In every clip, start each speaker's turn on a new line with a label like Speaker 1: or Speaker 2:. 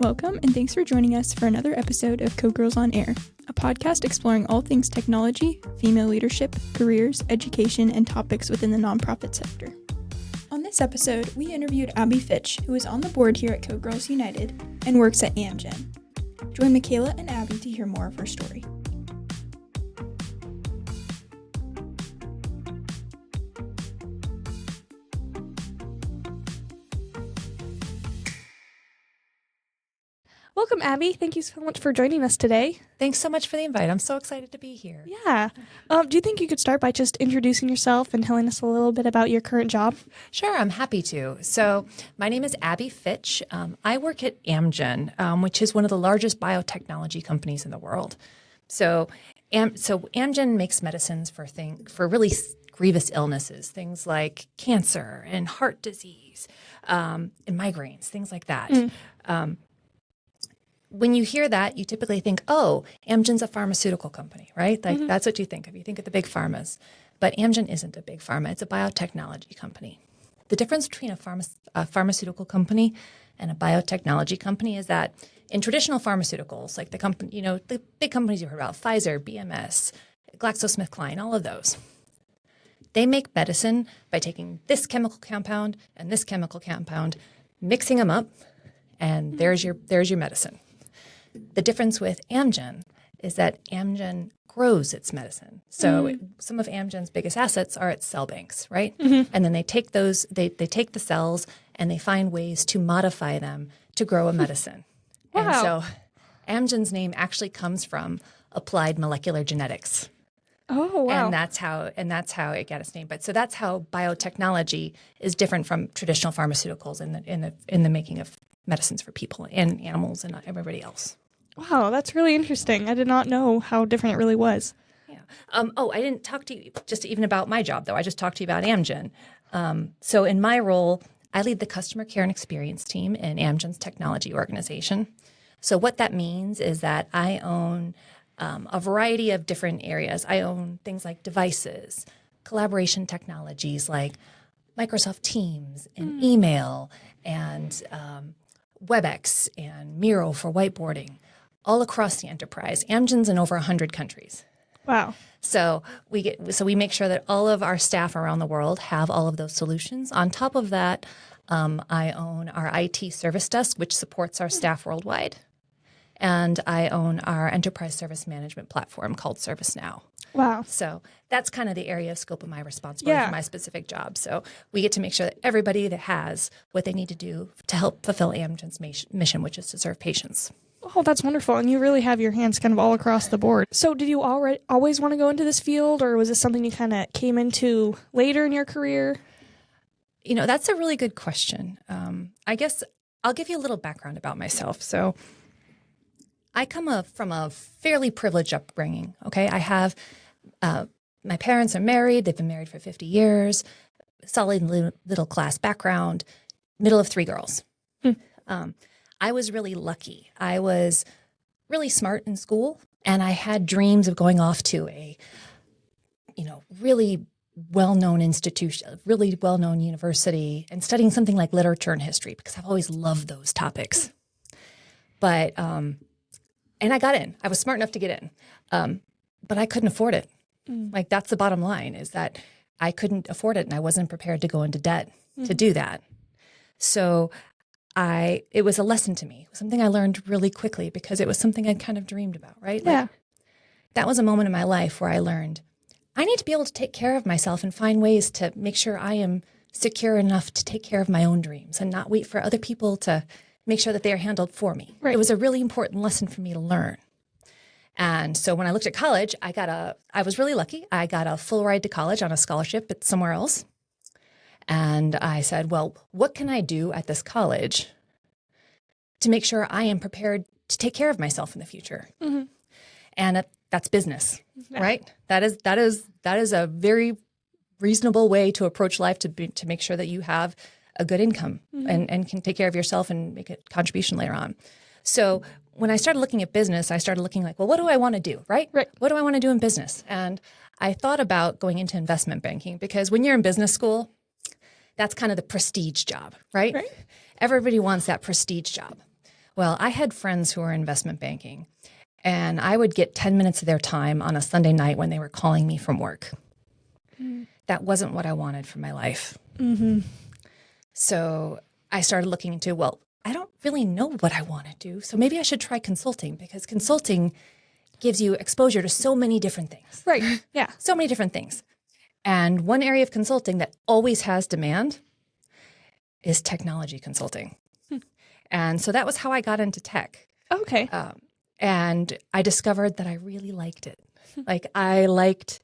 Speaker 1: Welcome, and thanks for joining us for another episode of Co-Girls on Air, a podcast exploring all things technology, female leadership, careers, education, and topics within the nonprofit sector. On this episode, we interviewed Abby Fitch, who is on the board here at Co-Girls United and works at Amgen. Join Makayla and Abby to hear more of her story.
Speaker 2: Welcome, Abby. Thank you so much for joining us today.
Speaker 3: Thanks so much for the invite. I'm so excited to be here.
Speaker 2: Yeah. Do you think you could start by just introducing yourself and telling us a little bit about your current job?
Speaker 3: Sure, I'm happy to. So my name is Abby Fitch. I work at Amgen, which is one of the largest biotechnology companies in the world. So Amgen makes medicines for really grievous illnesses, things like cancer and heart disease and migraines, things like that. When you hear that, you typically think, oh, Amgen's a pharmaceutical company, right? Like that's what you think of. You think of the big pharmas. But Amgen isn't a big pharma. It's a biotechnology company. The difference between a pharmaceutical company and a biotechnology company is that in traditional pharmaceuticals, like the big companies you heard about, Pfizer, BMS, GlaxoSmithKline, all of those, they make medicine by taking this chemical compound and this chemical compound, mixing them up, and there's your medicine. The difference with Amgen is that Amgen grows its medicine. So some of Amgen's biggest assets are its cell banks, right? And then they take they take the cells and they find ways to modify them to grow a medicine.
Speaker 2: Wow.
Speaker 3: And so Amgen's name actually comes from applied molecular genetics.
Speaker 2: Oh, wow.
Speaker 3: And that's how it got its name. But so that's how biotechnology is different from traditional pharmaceuticals in the making of medicines for people and animals and everybody else.
Speaker 2: Wow, that's really interesting. I did not know how different it really was.
Speaker 3: Yeah. I didn't talk to you just even about my job, though. I just talked to you about Amgen. So in my role, I lead the customer care and experience team in Amgen's technology organization. So what that means is that I own a variety of different areas. I own things like devices, collaboration technologies like Microsoft Teams and email and WebEx and Miro for whiteboarding, all across the enterprise. Amgen's in over 100 countries.
Speaker 2: Wow.
Speaker 3: So we make sure that all of our staff around the world have all of those solutions. On top of that, I own our IT service desk, which supports our staff worldwide. And I own our enterprise service management platform called ServiceNow.
Speaker 2: Wow.
Speaker 3: So that's kind of the area of scope of my responsibility for my specific job. So we get to make sure that everybody that has what they need to do to help fulfill Amgen's mission, which is to serve patients.
Speaker 2: Oh, that's wonderful. And you really have your hands kind of all across the board. So did you always want to go into this field, or was this something you kind of came into later in your career?
Speaker 3: That's a really good question. I guess I'll give you a little background about myself. So I come from a fairly privileged upbringing, okay? I have my parents are married. They've been married for 50 years, solid middle class background, middle of three girls. I was really lucky. I was really smart in school, and I had dreams of going off to a, really well-known institution, a really well-known university, and studying something like literature and history, because I've always loved those topics. But, and I got in. I was smart enough to get in, but I couldn't afford it. Like, that's the bottom line, is that I couldn't afford it, and I wasn't prepared to go into debt to do that. So it was a lesson to me. It was something I learned really quickly because it was something I'd kind of dreamed about, right?
Speaker 2: Yeah.
Speaker 3: That was a moment in my life where I learned I need to be able to take care of myself and find ways to make sure I am secure enough to take care of my own dreams and not wait for other people to make sure that they are handled for me.
Speaker 2: Right.
Speaker 3: It was a really important lesson for me to learn. And so when I looked at college, I was really lucky. I got a full ride to college on a scholarship at somewhere else. And I said, well, what can I do at this college to make sure I am prepared to take care of myself in the future? And that's business, right? That is a very reasonable way to approach life, to make sure that you have a good income and can take care of yourself and make a contribution later on. So when I started looking at business, I started looking like, well, what do I want to do, right? What do I want to do in business? And I thought about going into investment banking, because when you're in business school, that's kind of the prestige job, right? Everybody wants that prestige job. Well, I had friends who were in investment banking, and I would get 10 minutes of their time on a Sunday night when they were calling me from work. That wasn't what I wanted for my life. So I started looking into, well, I don't really know what I want to do, so maybe I should try consulting, because consulting gives you exposure to so many different things.
Speaker 2: Right. Yeah.
Speaker 3: So many different things. And one area of consulting that always has demand is technology consulting. And so that was how I got into tech.
Speaker 2: Okay.
Speaker 3: And I discovered that I really liked it. Like, I liked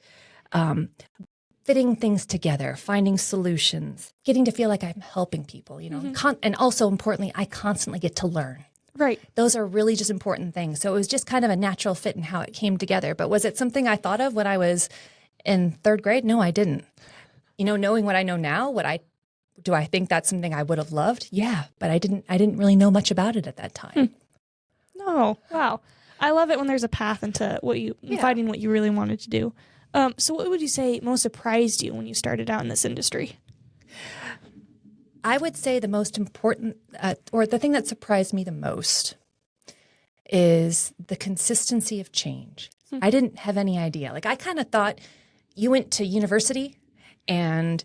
Speaker 3: fitting things together, finding solutions, getting to feel like I'm helping people, you know, and also importantly, I constantly get to learn.
Speaker 2: Right.
Speaker 3: Those are really just important things. So it was just kind of a natural fit in how it came together. But was it something I thought of when I was in third grade? No, I didn't. You know, knowing what I know now, do I think that's something I would have loved? Yeah, but I didn't really know much about it at that time.
Speaker 2: No. Wow. I love it when there's a path into finding what you really wanted to do. So what would you say most surprised you when you started out in this industry?
Speaker 3: I would say the most important, or the thing that surprised me the most, is the consistency of change. I didn't have any idea. Like, I kind of thought you went to university and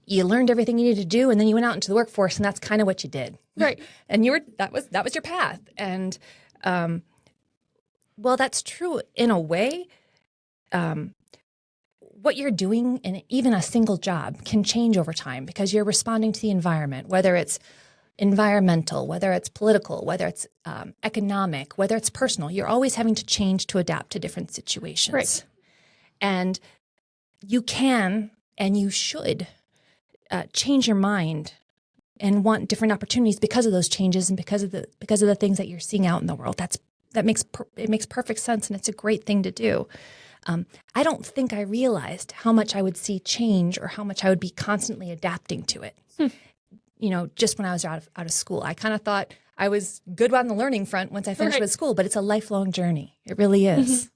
Speaker 3: you learned everything you needed to do, and then you went out into the workforce, and that's kind of what you did.
Speaker 2: Right.
Speaker 3: And that was your path. And well, that's true in a way. What you're doing in even a single job can change over time, because you're responding to the environment, whether it's environmental, whether it's political, whether it's economic, whether it's personal. You're always having to change to adapt to different situations.
Speaker 2: Right.
Speaker 3: And you can and you should change your mind and want different opportunities because of those changes and because of the things that you're seeing out in the world. It makes perfect sense, and it's a great thing to do. I don't think I realized how much I would see change, or how much I would be constantly adapting to it. You know, just when I was out of school, I kind of thought I was good on the learning front once I finished with school, but it's a lifelong journey. It really is.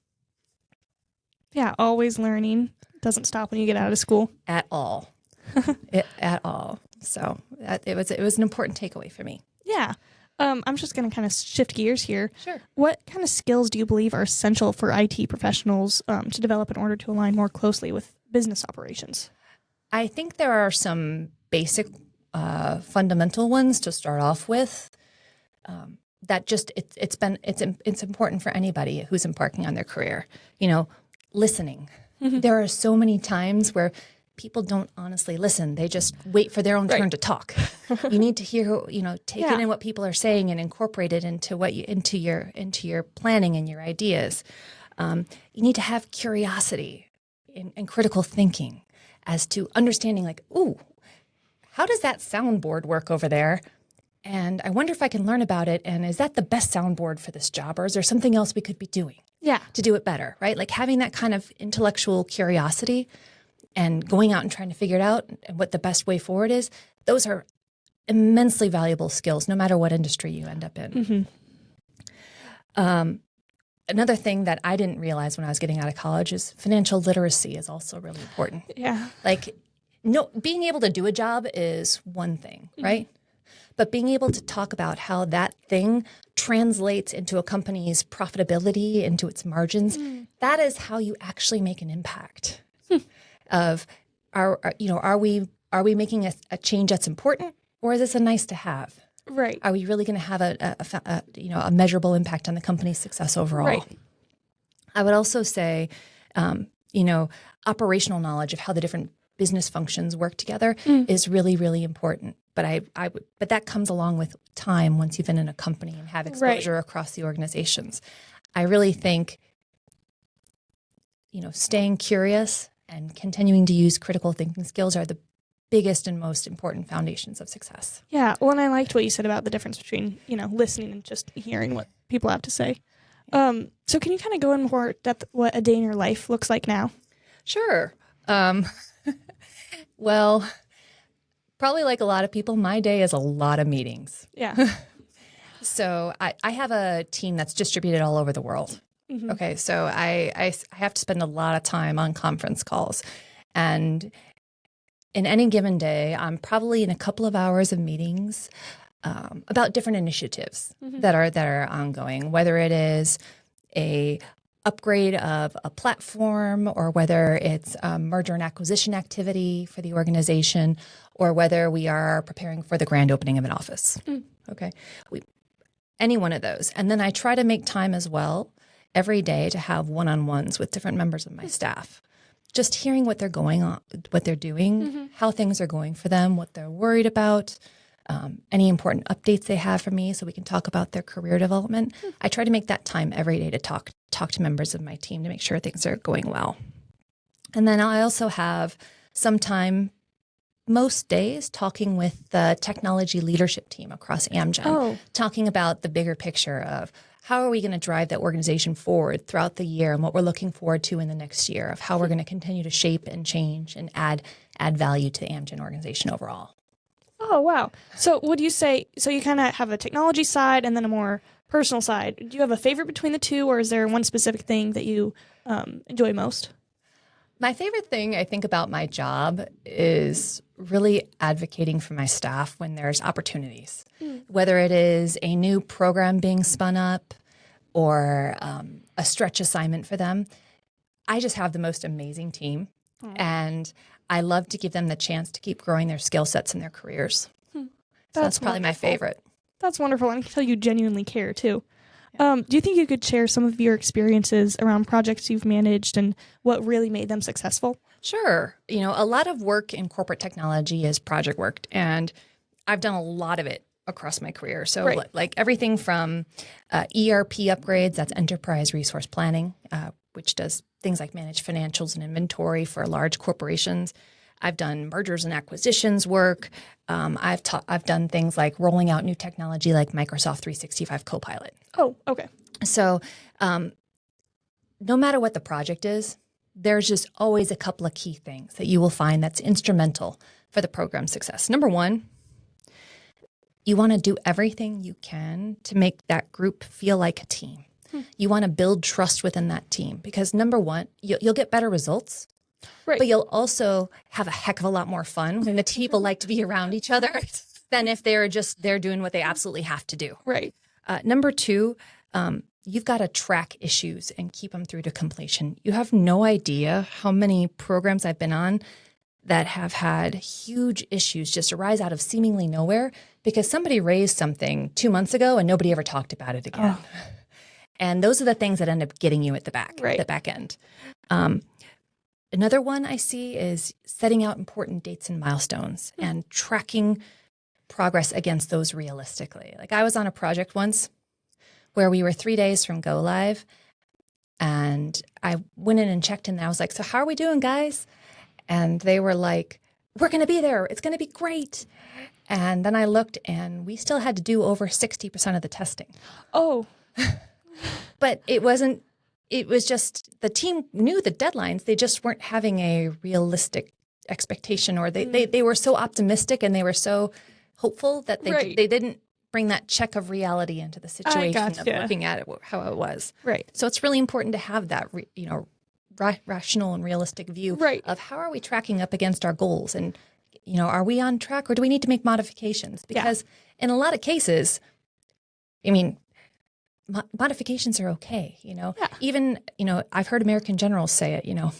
Speaker 2: Yeah, always learning. Doesn't stop when you get out of school.
Speaker 3: At all. At all. So it was an important takeaway for me.
Speaker 2: Yeah. I'm just going to kind of shift gears here.
Speaker 3: Sure.
Speaker 2: What kind of skills do you believe are essential for IT professionals to develop in order to align more closely with business operations?
Speaker 3: I think there are some basic fundamental ones to start off with. That just it's important for anybody who's embarking on their career. You know, listening. There are so many times where people don't honestly listen. They just wait for their own turn to talk. You need to hear, take it in what people are saying and incorporate it into your planning and your ideas. You need to have curiosity and critical thinking as to understanding, like, ooh, how does that soundboard work over there? And I wonder if I can learn about it. And is that the best soundboard for this job? Or is there something else we could be doing to do it better, right? Like, having that kind of intellectual curiosity and going out and trying to figure it out and what the best way forward is, those are immensely valuable skills, no matter what industry you end up in. Another thing that I didn't realize when I was getting out of college is financial literacy is also really important.
Speaker 2: Yeah.
Speaker 3: Like, being able to do a job is one thing, right? But being able to talk about how that thing translates into a company's profitability, into its margins, that is how you actually make an impact. Of are we making a change that's important, or is this a nice to have?
Speaker 2: Right.
Speaker 3: Are we really going to have a measurable impact on the company's success overall?
Speaker 2: Right. I
Speaker 3: would also say, operational knowledge of how the different business functions work together is really, really important. But but that comes along with time once you've been in a company and have exposure across the organizations. I really think, staying curious and continuing to use critical thinking skills are the biggest and most important foundations of success.
Speaker 2: Yeah. Well, and I liked what you said about the difference between, listening and just hearing what people have to say. So can you kind of go in more depth what a day in your life looks like now?
Speaker 3: Sure. Well, probably like a lot of people, my day is a lot of meetings.
Speaker 2: Yeah.
Speaker 3: So I have a team that's distributed all over the world. Okay, so I have to spend a lot of time on conference calls. And in any given day, I'm probably in a couple of hours of meetings. about different initiatives that are ongoing, whether it is a upgrade of a platform or whether it's a merger and acquisition activity for the organization or whether we are preparing for the grand opening of an office. Okay. Any one of those. And then I try to make time as well every day to have one-on-ones with different members of my staff. Just hearing what they're going on, what they're doing, how things are going for them, what they're worried about, any important updates they have for me so we can talk about their career development. I try to make that time every day to talk to members of my team to make sure things are going well. And then I also have some time most days talking with the technology leadership team across Amgen, talking about the bigger picture of how are we going to drive that organization forward throughout the year and what we're looking forward to in the next year of how we're going to continue to shape and change and add value to the Amgen organization overall.
Speaker 2: Oh, wow. So would you say, so you kind of have a technology side and then a more personal side. Do you have a favorite between the two, or is there one specific thing that you enjoy most?
Speaker 3: My favorite thing I think about my job is really advocating for my staff when there's opportunities, whether it is a new program being spun up or a stretch assignment for them. I just have the most amazing team, and I love to give them the chance to keep growing their skill sets in their careers. So that's probably my favorite.
Speaker 2: That's wonderful. And I can tell you genuinely care too. Do you think you could share some of your experiences around projects you've managed and what really made them successful?
Speaker 3: Sure. A lot of work in corporate technology is project work, and I've done a lot of it across my career. So like everything from ERP upgrades, that's enterprise resource planning, which does things like manage financials and inventory for large corporations. I've done mergers and acquisitions work. I've done things like rolling out new technology like Microsoft 365 Copilot.
Speaker 2: Oh, okay.
Speaker 3: So no matter what the project is, there's just always a couple of key things that you will find that's instrumental for the program's success. Number one, you want to do everything you can to make that group feel like a team. You want to build trust within that team because number one, you'll get better results. Right. But you'll also have a heck of a lot more fun when the people like to be around each other than if they're doing what they absolutely have to do.
Speaker 2: Right.
Speaker 3: Number two, you've got to track issues and keep them through to completion. You have no idea how many programs I've been on that have had huge issues just arise out of seemingly nowhere because somebody raised something 2 months ago and nobody ever talked about it again. Oh. And those are the things that end up getting you at the back end. Another one I see is setting out important dates and milestones and tracking progress against those realistically. Like I was on a project once where we were 3 days from go live, and I went in and checked in and I was like, so how are we doing, guys? And they were like, we're going to be there. It's going to be great. And then I looked and we still had to do over 60% of the testing. Oh. But it was just the team knew the deadlines. They just weren't having a realistic expectation, or they were so optimistic and they were so hopeful that they didn't bring that check of reality into the situation of looking at it how it was. Right. So it's really important to have that rational and realistic view of how are we tracking up against our goals, and are we on track or do we need to make modifications? Because in a lot of cases, modifications are okay, Even, I've heard American generals say it,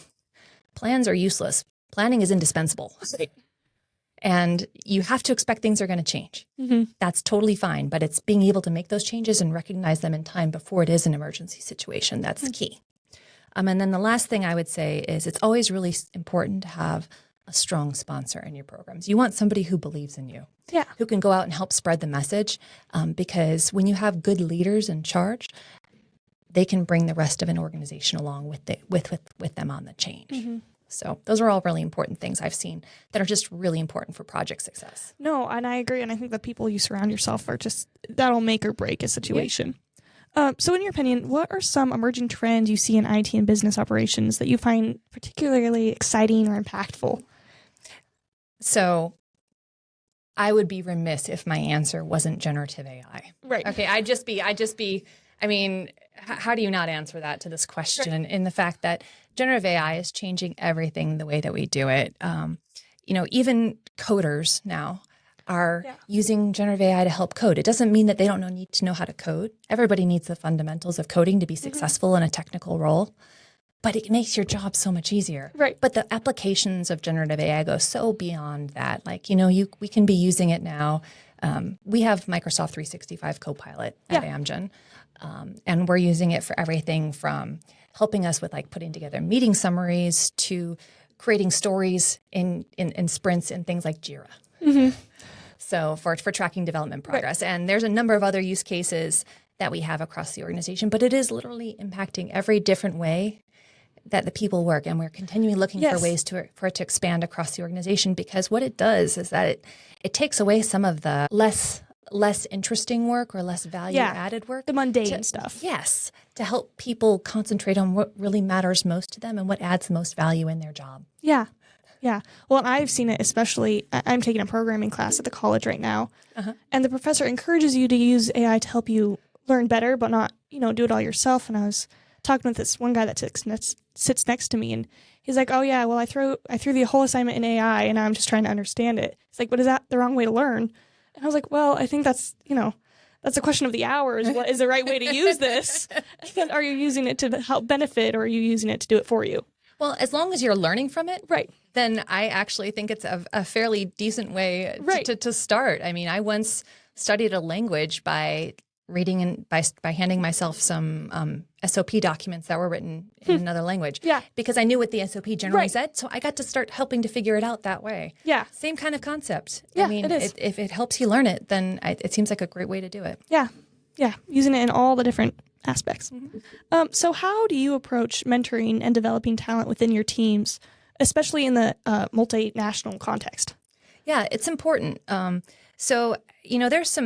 Speaker 3: plans are useless. Planning is indispensable. And you have to expect things are going to change. Mm-hmm. That's totally fine. But it's being able to make those changes and recognize them in time before it is an emergency situation. That's key. And then the last thing I would say is it's always really important to have a strong sponsor in your programs. You want somebody who believes in you, who can go out and help spread the message, because when you have good leaders in charge, they can bring the rest of an organization along with them on the change. Mm-hmm. So those are all really important things I've seen that are just really important for project success.
Speaker 2: No, and I agree. And I think the people you surround yourself are that'll make or break a situation. Yeah. So in your opinion, what are some emerging trends you see in IT and business operations that you find particularly exciting or impactful?
Speaker 3: So I would be remiss if my answer wasn't generative AI. Right. Okay. I'd just be, how do you not answer that to this question in the fact that generative AI is changing everything the way that we do it. Even coders now are using generative AI to help code. It doesn't mean that they don't need to know how to code. Everybody needs the fundamentals of coding to be successful in a technical role, but it makes your job so much easier.
Speaker 2: Right.
Speaker 3: But the applications of generative AI go so beyond that. Like, we can be using it now. We have Microsoft 365 Copilot at Amgen, and we're using it for everything from helping us with like putting together meeting summaries to creating stories in sprints and things like Jira. So for tracking development progress. Right. And there's a number of other use cases that we have across the organization, but it is literally impacting every different way that the people work. And we're continually looking for ways for it to expand across the organization, because what it does is that it takes away some of the less interesting work or less value added work.
Speaker 2: The mundane stuff.
Speaker 3: Yes. To help people concentrate on what really matters most to them and what adds the most value in their job.
Speaker 2: Yeah. Yeah. Well, I've seen it, especially, I'm taking a programming class at the college right now, and the professor encourages you to use AI to help you learn better, but not, do it all yourself. And I was talking with this one guy that sits next to me, and he's like, oh yeah, well, I threw the whole assignment in AI and I'm just trying to understand it. It's like, but is that the wrong way to learn? And I was like, well, I think that's, that's a question of the hours. What is the right way to use this? Are you using it to help benefit, or are you using it to do it for you?
Speaker 3: Well, as long as you're learning from it,
Speaker 2: right,
Speaker 3: then I actually think it's a fairly decent way to start. I mean, I once studied a language by reading and by handing myself some SOP documents that were written in another language.
Speaker 2: Yeah.
Speaker 3: Because I knew what the SOP generally said, so I got to start helping to figure it out that way.
Speaker 2: Yeah.
Speaker 3: Same kind of concept.
Speaker 2: Yeah,
Speaker 3: I mean,
Speaker 2: it is.
Speaker 3: if it helps you learn it, then it seems like a great way to do it.
Speaker 2: Yeah. Yeah. Using it in all the different aspects. So how do you approach mentoring and developing talent within your teams, especially in the multinational context?
Speaker 3: Yeah, it's important. So, there's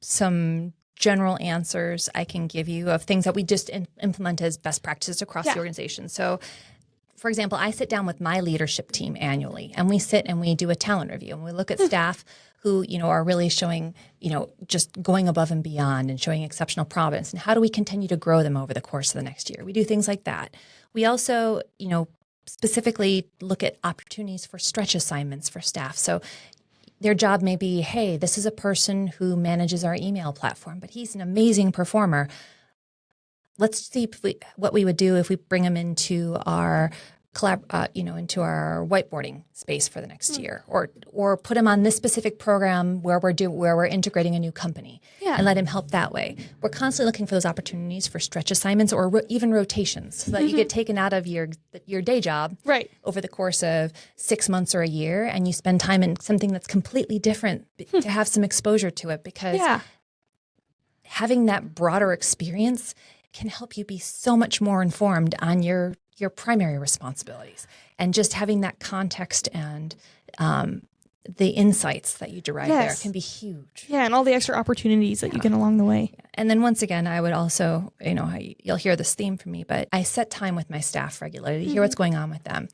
Speaker 3: some general answers I can give you of things that we just implement as best practices across the organization. So, for example, I sit down with my leadership team annually, and we sit and we do a talent review, and we look at staff who, are really showing, just going above and beyond and showing exceptional promise, and how do we continue to grow them over the course of the next year? We do things like that. We also, specifically look at opportunities for stretch assignments for staff. So their job may be, hey, this is a person who manages our email platform, but he's an amazing performer. Let's see what we would do if we bring him into our into our whiteboarding space for the next year, or put him on this specific program where we're integrating a new company, and let him help that way. We're constantly looking for those opportunities for stretch assignments or even rotations, so that you get taken out of your day job over the course of 6 months or a year, and you spend time in something that's completely different to have some exposure to it, because having that broader experience can help you be so much more informed on your primary responsibilities, and just having that context and the insights that you derive there can be huge.
Speaker 2: Yeah, and all the extra opportunities that you get along the way.
Speaker 3: And then once again, I would also, you'll hear this theme from me, but I set time with my staff regularly to hear what's going on with them.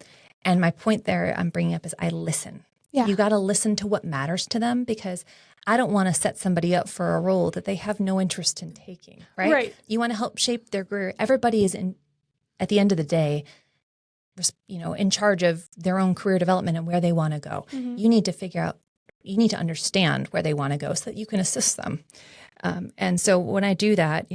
Speaker 3: And my point there I'm bringing up is I listen. Yeah. You got to listen to what matters to them, because I don't want to set somebody up for a role that they have no interest in taking, right? You want to help shape their career. Everybody is at the end of the day, in charge of their own career development and where they want to go. You need to understand where they want to go so that you can assist them. And so when I do that,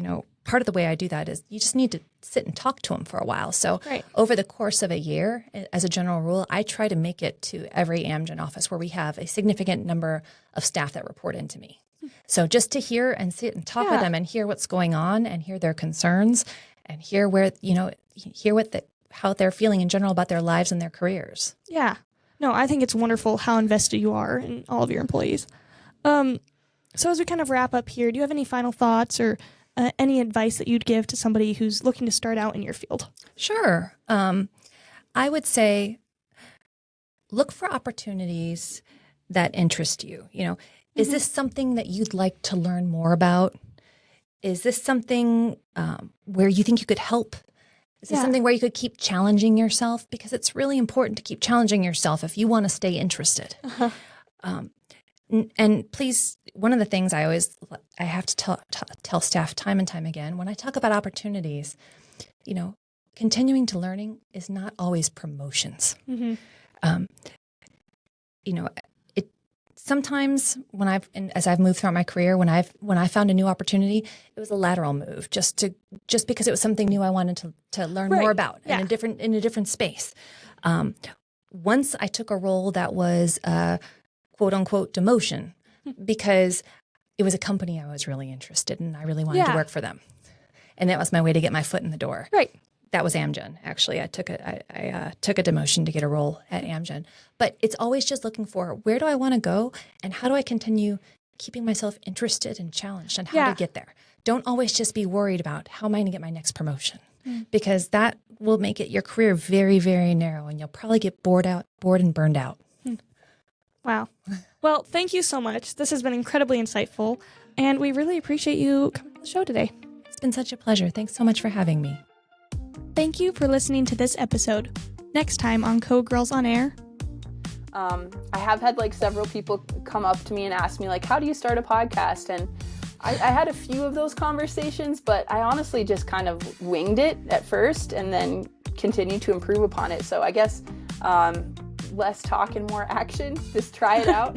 Speaker 3: part of the way I do that is you just need to sit and talk to them for a while. So over the course of a year, as a general rule, I try to make it to every Amgen office where we have a significant number of staff that report into me. So just to hear and sit and talk with them and hear what's going on and hear their concerns and hear where, how they're feeling in general about their lives and their careers.
Speaker 2: Yeah. No, I think it's wonderful how invested you are in all of your employees. So as we kind of wrap up here, do you have any final thoughts or any advice that you'd give to somebody who's looking to start out in your field?
Speaker 3: Sure. I would say look for opportunities that interest you. Is this something that you'd like to learn more about? Is this something where you think you could help? Is this something where you could keep challenging yourself? Because it's really important to keep challenging yourself if you want to stay interested. And please, one of the things I have to tell staff time and time again, when I talk about opportunities, continuing to learning is not always promotions. sometimes as I've moved throughout my career, when I found a new opportunity, it was a lateral move just because it was something new I wanted to learn more about in a different space. Once I took a role that was quote unquote demotion because it was a company I was really interested in. I really wanted to work for them. And that was my way to get my foot in the door.
Speaker 2: Right.
Speaker 3: That was Amgen. Actually, I took a demotion to get a role at Amgen. But it's always just looking for, where do I want to go and how do I continue keeping myself interested and challenged on how to get there? Don't always just be worried about how am I going to get my next promotion, because that will make your career very, very narrow, and you'll probably get bored and burned out.
Speaker 2: Wow. Well, thank you so much. This has been incredibly insightful, and we really appreciate you coming to the show today.
Speaker 3: It's been such a pleasure. Thanks so much for having me.
Speaker 2: Thank you for listening to this episode. Next time on Co-Girls on Air.
Speaker 4: I have had several people come up to me and ask me how do you start a podcast? And I had a few of those conversations, but I honestly just kind of winged it at first and then continued to improve upon it. So I guess less talk and more action. Just try it out.